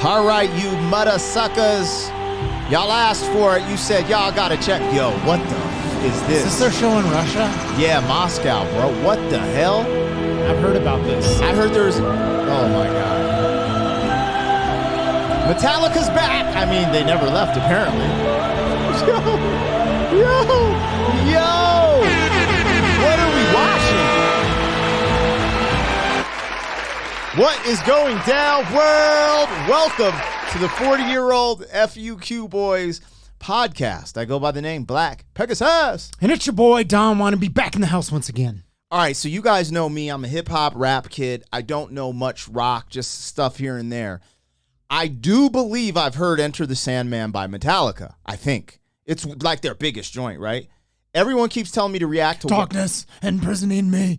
All right, you mudda suckers. Y'all asked for it. You said y'all gotta check. Yo, what the is this? Is this their show in Russia? Yeah, Moscow, bro. What the hell? I've heard about this. I heard there's... Oh, my God. Metallica's back. I mean, they never left, apparently. Yo! What are we watching? What is going down, world? Welcome to the 40-year-old FUQ Boys podcast. I go by the name Black Pegasus. And it's your boy, Don, want to be back in the house once again. All right, so you guys know me. I'm a hip-hop rap kid. I don't know much rock, just stuff here and there. I do believe I've heard Enter the Sandman by Metallica, I think. It's like their biggest joint, right? Everyone keeps telling me to react to Darkness imprisoning me.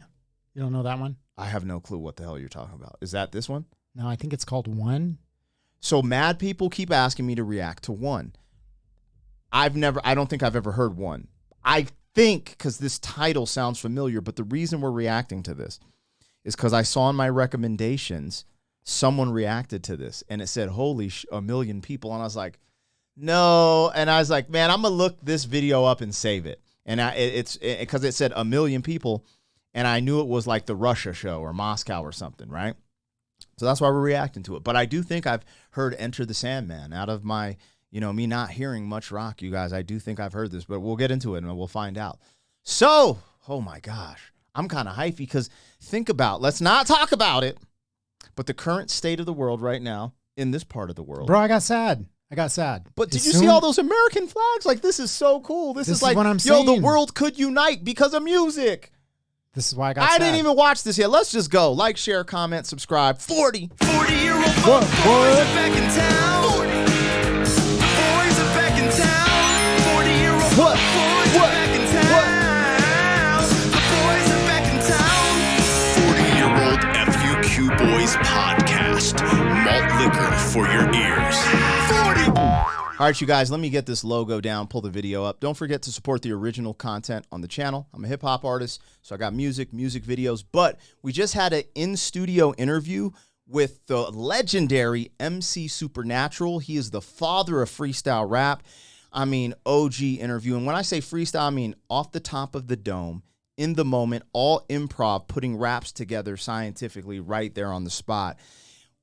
You don't know that one? I have no clue what the hell you're talking about. Is that this one? No, I think it's called One. So mad people keep asking me to react to One. I don't think I've ever heard One. I think, because this title sounds familiar, but the reason we're reacting to this is because I saw in my recommendations someone reacted to this, and it said, holy a million people, and I was like, no, and I was like, man, I'm going to look this video up and save it, and it's because it said a million people, and I knew it was like the Russia show or Moscow or something, right? So that's why we're reacting to it, but I do think I've heard Enter the Sandman out of my... You know, me not hearing much rock, you guys, I do think I've heard this, but we'll get into it and we'll find out. So, oh my gosh, I'm kind of hypey because let's not talk about it, but the current state of the world right now in this part of the world. Bro, I got sad. But did you see all those American flags? Like, this is so cool. This is like, what I'm saying. The world could unite because of music. This is why I got sad. I didn't even watch this yet. Let's just go. Like, share, comment, subscribe. 40-year-old boys are back in town. What? Back in town. The boys are back in town. 40-year-old FUQ Boys podcast. Malt liquor for your ears. 40. All right, you guys, let me get this logo down, pull the video up. Don't forget to support the original content on the channel. I'm a hip-hop artist, so I got music videos, but we just had an in-studio interview with the legendary MC Supernatural. He is the father of freestyle rap. I mean, OG interview. And when I say freestyle, I mean off the top of the dome, in the moment, all improv, putting raps together scientifically right there on the spot.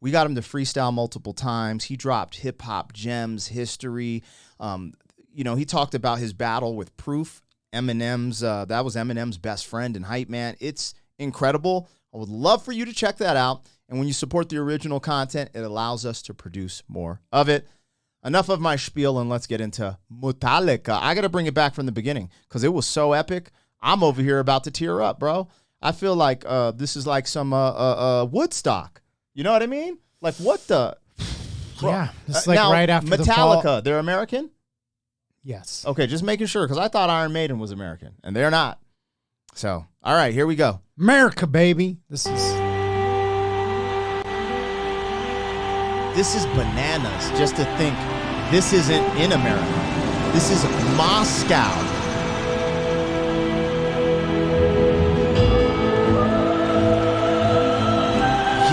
We got him to freestyle multiple times. He dropped hip-hop gems, history. He talked about his battle with Proof, that was Eminem's best friend and hype man. It's incredible. I would love for you to check that out. And when you support the original content, it allows us to produce more of it. Enough of my spiel, and let's get into Metallica. I got to bring it back from the beginning because it was so epic. I'm over here about to tear up, bro. I feel like this is like some Woodstock. You know what I mean? Like, what the? Bro. Yeah, it's like now, right after Metallica, the fall. they're American? Yes. Okay, just making sure because I thought Iron Maiden was American, and they're not. So, all right, here we go. America, baby. This is bananas just to think this isn't in America. This is Moscow.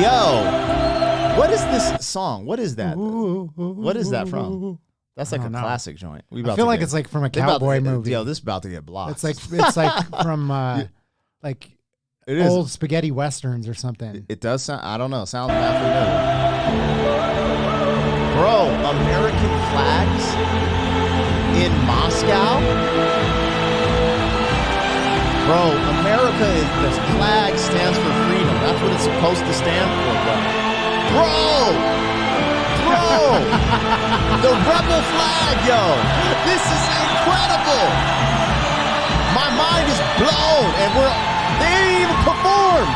Yo, what is this song? What is that? What is that from? That's like a classic joint. I feel like it's like from a cowboy movie. Yo, this is about to get blocked. It's like from like it is. Old spaghetti westerns or something. It does sound, I don't know, sounds bad familiar. Bro, American flags in Moscow? Bro, America the flag stands for freedom. That's what it's supposed to stand for, bro. The rebel flag, yo. This is incredible. My mind is blown, and they didn't even perform.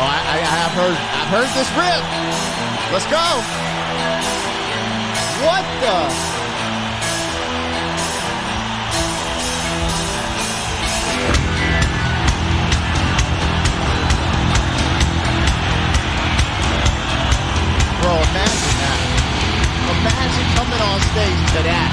Oh, I've heard this riff. Let's go. What the? Bro, imagine that. Imagine coming on stage to that.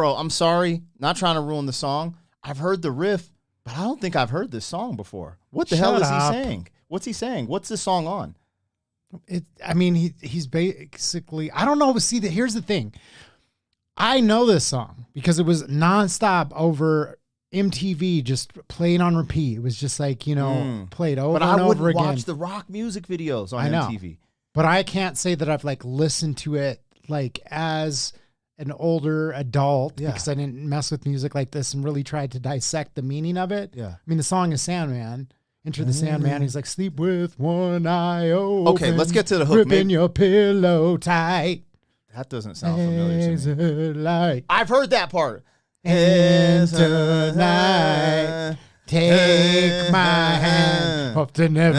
bro, I'm sorry, not trying to ruin the song. I've heard the riff, but I don't think I've heard this song before. What the hell is he saying? What's he saying? What's this song on? He's basically, I don't know. See, here's the thing. I know this song because it was nonstop over MTV, just playing on repeat. It was just like, you know, played over and over again. But I wouldn't watch the rock music videos on MTV. But I can't say that I've like listened to it like as an older adult because I didn't mess with music like this and really tried to dissect the meaning of it. Yeah. I mean, the song is Sandman. Enter the Sandman. He's like, sleep with one eye open. Okay, let's get to the hook. Gripping your pillow tight. That doesn't sound familiar to me. Like, I've heard that part. And tonight, take my hand, hope to never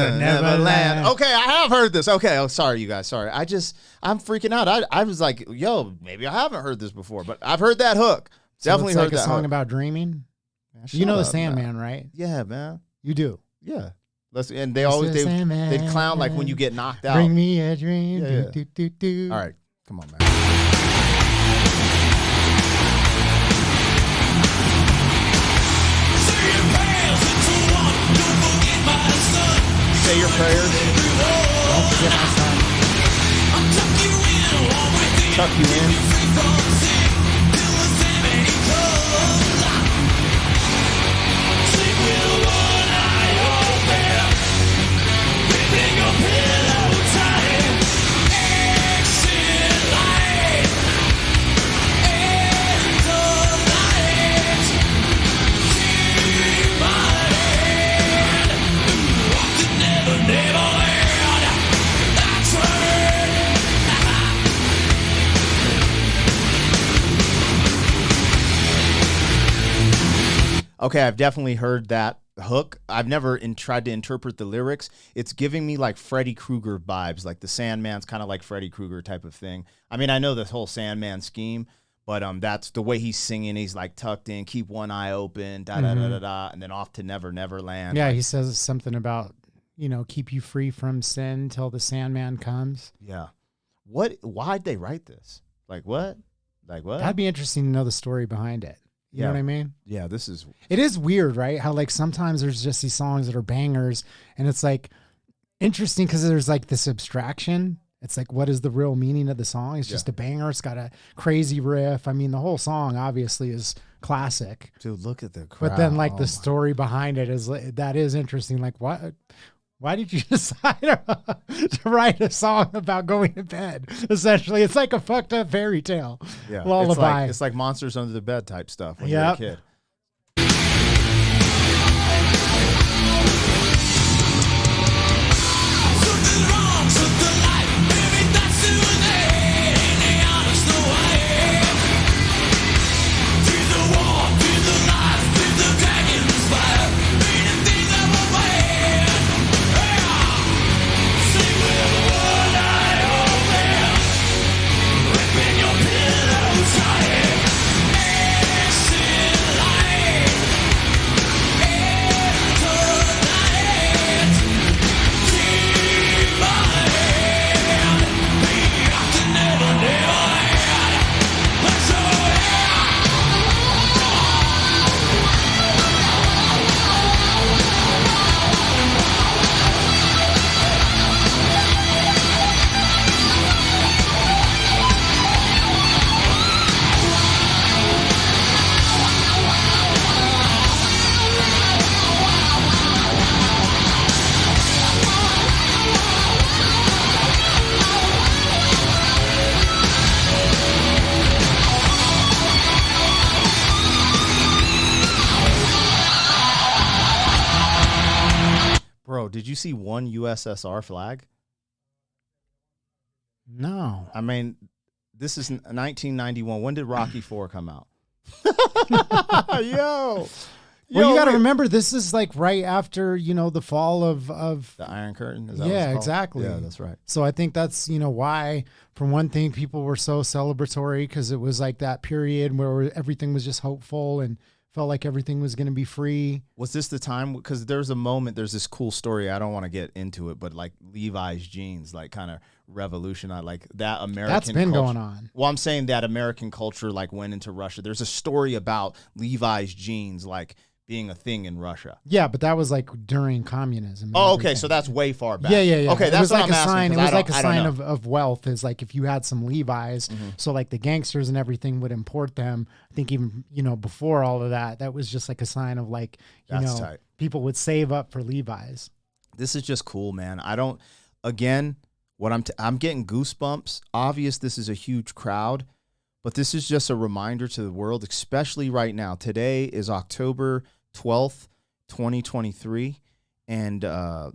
land. Okay, I have heard this. Okay, oh, sorry, you guys. Sorry. I'm freaking out. I was like, yo, maybe I haven't heard this before, but I've heard that hook. So Definitely it's heard like that a song hook. about dreaming. Man, You know the up, Sandman, man. right? Yeah, man. You do. Yeah. And they always they'd clown like when you get knocked out. Bring me a dream. Yeah, yeah. Do, do, do, do. All right, come on, man. Say your prayers. Don't forget my son. Tuck you in. Okay, I've definitely heard that hook. I've never tried to interpret the lyrics. It's giving me like Freddy Krueger vibes, like the Sandman's kind of like Freddy Krueger type of thing. I mean, I know this whole Sandman scheme, but that's the way he's singing. He's like tucked in, keep one eye open, da da da da da, and then off to Never Never Land. Yeah, like, he says something about, you know, keep you free from sin till the Sandman comes. Yeah. Why'd they write this? Like what? Like what? That'd be interesting to know the story behind it. You know what I mean? Yeah, it is weird, right? How like sometimes there's just these songs that are bangers and it's like interesting because there's like this abstraction. It's like, what is the real meaning of the song? It's just a banger. It's got a crazy riff. I mean, the whole song obviously is classic. Dude, look at the crowd. But then like the story behind it that is interesting. Like what? Why did you decide to write a song about going to bed? Essentially, it's like a fucked up fairy tale. Yeah, lullaby. It's like Monsters Under the Bed type stuff when you're a kid. Bro, did you see one USSR flag? No. I mean, this is 1991. When did Rocky IV come out? Yo. Well, you got to remember, this is like right after, you know, the fall of the Iron Curtain. Is that what it's yeah, called? exactly. Yeah, that's right. So I think that's, you know, why, for one thing, people were so celebratory because it was like that period where everything was just hopeful and Felt like everything was going to be free. Was this the time? Because there's a moment, there's this cool story. I don't want to get into it, but like Levi's jeans, like kind of revolutionized like that American That's been culture. going on. Well, I'm saying that American culture like went into Russia. There's a story about Levi's jeans like being a thing in Russia. Yeah, but that was like during communism. and Oh, okay. everything. So that's way far back. Yeah. Okay, It that's was what like I'm a asking. sign. It 'Cause was like a I don't sign know. of wealth. Is like if you had some Levi's, so like the gangsters and everything would import them. I think even before all of that, that was just like a sign of like That's tight. people would save up for Levi's. This is just cool, man. I don't. Again, what I'm getting goosebumps. Obvious, this is a huge crowd, but this is just a reminder to the world, especially right now. Today is October 12th, 2023, and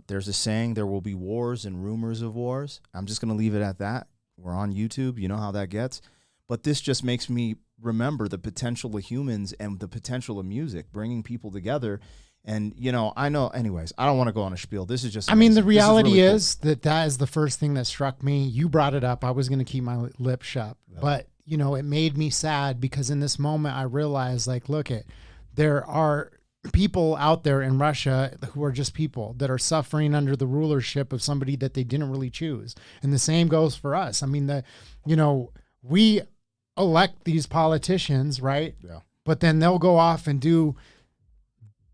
there's a saying: there will be wars and rumors of wars. I'm just gonna leave it at that. We're on YouTube. You know how that gets. But this just makes me remember the potential of humans and the potential of music, bringing people together. And, I know, anyways, I don't want to go on a spiel. This is just, I mean, the amazing. This reality really is that is the first thing that struck me. You brought it up. I was going to keep my lip shut, but it made me sad because in this moment I realized like, there are people out there in Russia who are just people that are suffering under the rulership of somebody that they didn't really choose. And the same goes for us. I mean, we elect these politicians, right? Yeah. But then they'll go off and do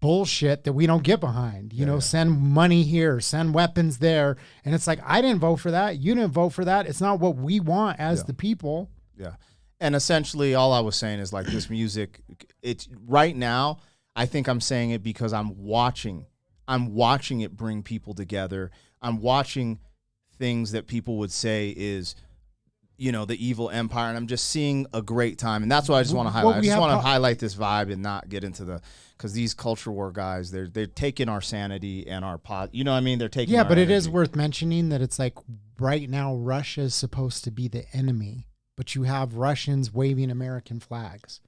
bullshit that we don't get behind, send money here, send weapons there. And it's like, I didn't vote for that. You didn't vote for that. It's not what we want as the people. Yeah. And essentially all I was saying is like this music, it's right now, I think I'm saying it because I'm watching it bring people together. I'm watching things that people would say is, the evil empire, and I'm just seeing a great time. And that's what I just want to highlight. I just want to highlight this vibe and not get into because these culture war guys, they're taking our sanity and our you know what I mean? They're taking Yeah, our but energy. it is worth mentioning that it's like right now Russia is supposed to be the enemy, but you have Russians waving American flags.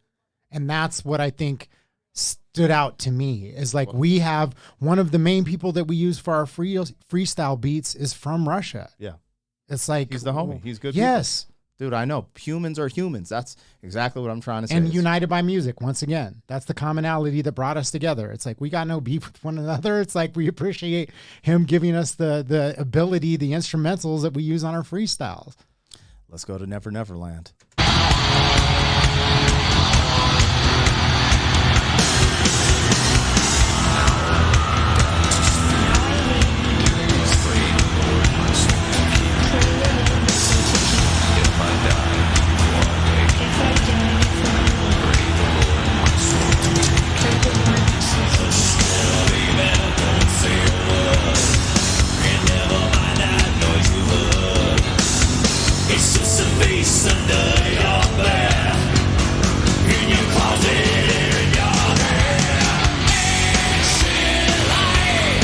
And that's what I think stood out to me is like we have one of the main people that we use for our freestyle beats is from Russia. Yeah. It's like He's the homie. He's good. Yes. People. Dude, I know. Humans are humans. That's exactly what I'm trying to say. And united by music, once again. That's the commonality that brought us together. It's like we got no beef with one another. It's like we appreciate him giving us the ability, the instrumentals that we use on our freestyles. Let's go to Never Never Land. It's just a face under your breath. In your closet, in your hair. Ancient light.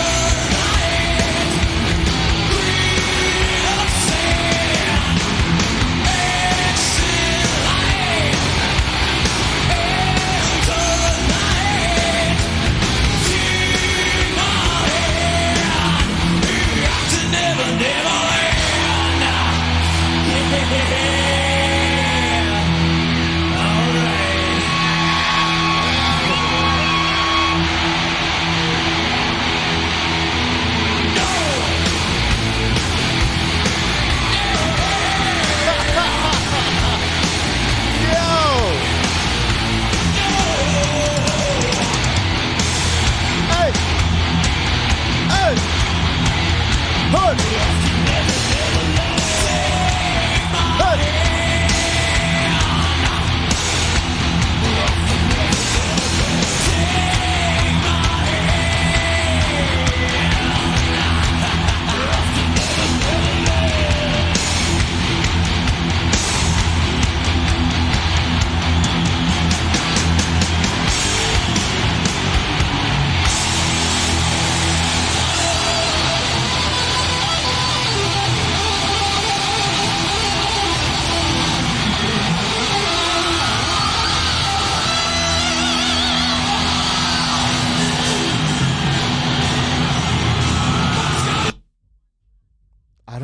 Interlight. Green of sand. Ancient light. Interlight. Take my hand. To never, never land.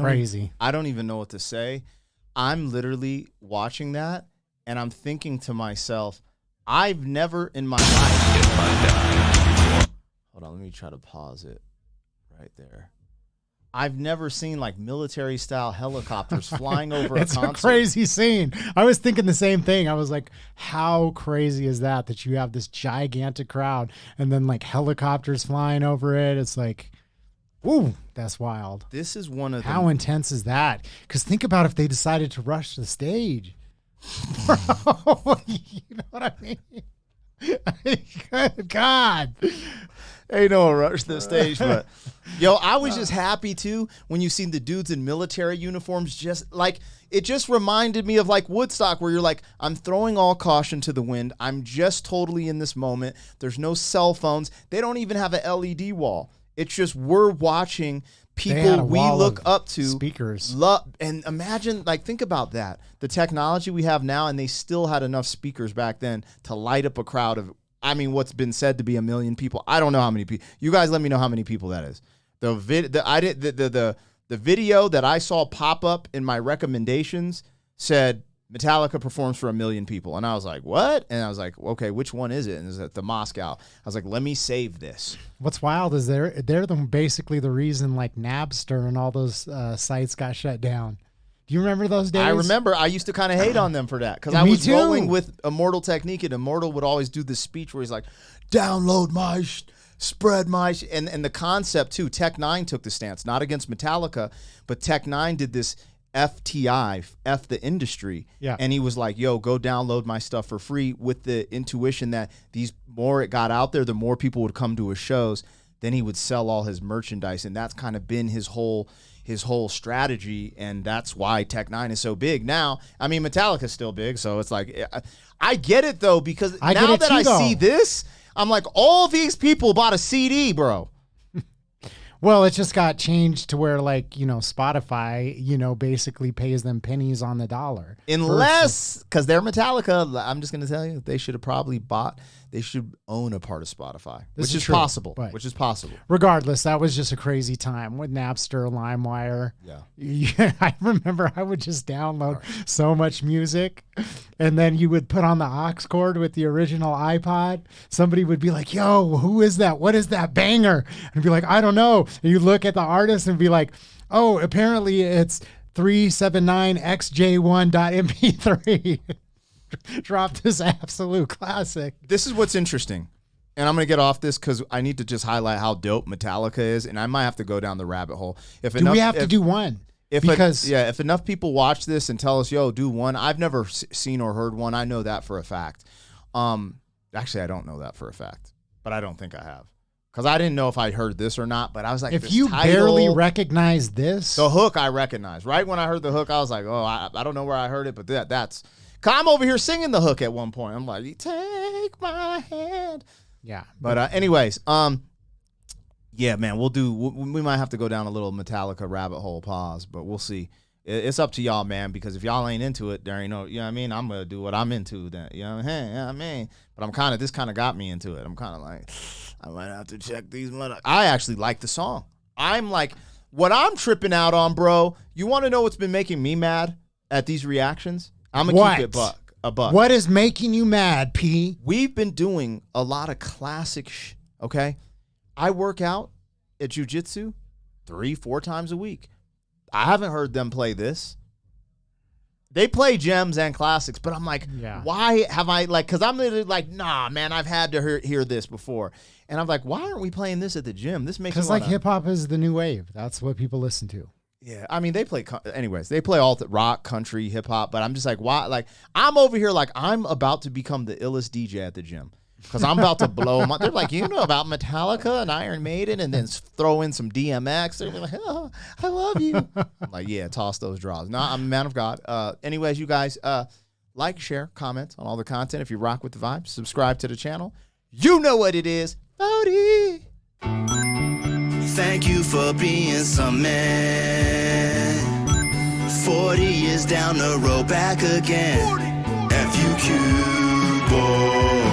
Crazy. I don't even know what to say. I'm literally watching that, and I'm thinking to myself, I've never in my life. Hold on, let me try to pause it right there. I've never seen like military style helicopters flying over a concert. It's a crazy scene. I was thinking the same thing. I was like, how crazy is that you have this gigantic crowd and then like helicopters flying over it? It's like, ooh, that's wild. This is one of how intense is that? Because think about if they decided to rush the stage. Bro, you know what I mean? Good God. Ain't no rush the stage, but yo, I was just happy too when you seen the dudes in military uniforms. Just like it just reminded me of like Woodstock, where you're like, I'm throwing all caution to the wind. I'm just totally in this moment. There's no cell phones. They don't even have a LED wall. It's just we're watching people we look up to. Speakers. And imagine, like, think about that. The technology we have now, and they still had enough speakers back then to light up a crowd of, I mean, what's been said to be 1 million people. I don't know how many people. You guys let me know how many people that is. The video that I saw pop up in my recommendations said Metallica performs for 1 million people. And I was like, what? And I was like, okay, which one is it? And it's at the Moscow. I was like, let me save this. What's wild is they're basically the reason like Napster and all those sites got shut down. Do you remember those days? I remember. I used to kind of hate on them for that because I was rolling with Immortal Technique, and Immortal would always do this speech where he's like, download my spread my and the concept too. Tech 9 took the stance, not against Metallica, but Tech 9 did this FTI, F the industry. Yeah. And he was like, yo, go download my stuff for free, with the intuition that these more it got out there, the more people would come to his shows. Then he would sell all his merchandise. And that's kind of been his whole strategy. And that's why Tech 9 is so big. Now, I mean, Metallica's still big. So it's like, I get it though, because now that I see this, I'm like, all these people bought a CD, bro. Well, it just got changed to where, like, you know, Spotify, you know, basically pays them pennies on the dollar. Unless, because they're Metallica, I'm just going to tell you, they should have probably they should own a part of Spotify, which is possible. Regardless, that was just a crazy time with Napster, LimeWire. Yeah. I remember I would just download so much music, and then you would put on the aux cord with the original iPod. Somebody would be like, yo, who is that? What is that banger? And be like, I don't know. And you look at the artist and be like, oh, apparently it's 379xj1.mp3. Dropped this absolute classic. This is what's interesting. And I'm going to get off this because I need to just highlight how dope Metallica is. And I might have to go down the rabbit hole. We have to do one? If enough people watch this and tell us, yo, do one. I've never seen or heard one. I know that for a fact. Actually, I don't know that for a fact. But I don't think I have. Because I didn't know if I heard this or not. But I was like, if you barely recognize this. The hook I recognize. Right when I heard the hook, I was like, oh, I don't know where I heard it. But that's. Cause I'm over here singing the hook at one point. I'm like, take my hand. Yeah. But anyways, yeah, man, we might have to go down a little Metallica rabbit hole pause, but we'll see. It's up to y'all, man, because if y'all ain't into it, there ain't no, you know what I mean? I'm going to do what I'm into then, you know what I mean? But this kind of got me into it. I'm kind of like, I might have to check these. I actually like the song. I'm like, what I'm tripping out on, bro, you want to know what's been making me mad at these reactions? I'm going to keep it a buck. What is making you mad, P? We've been doing a lot of classic okay? I work out at jiu-jitsu 3-4 times a week. I haven't heard them play this. They play gems and classics, but I'm like, why have I, like, because I'm literally like, nah, man, I've had to hear this before. And I'm like, why aren't we playing this at the gym? This makes me Because, like, hip-hop is the new wave. That's what people listen to. Yeah, I mean, they play all rock, country, hip hop, but I'm just like, why? Like, I'm over here like I'm about to become the illest DJ at the gym because I'm about to blow them up. They're like, you know about Metallica and Iron Maiden, and then throw in some DMX. They're like, oh, I love you. I'm like, yeah, toss those draws. No, I'm a man of God. Anyways, you guys, like, share, comment on all the content. If you rock with the vibes, subscribe to the channel. You know what it is. Bodie. Thank you for being some man. 40 years down the road, back again. FUQ boy.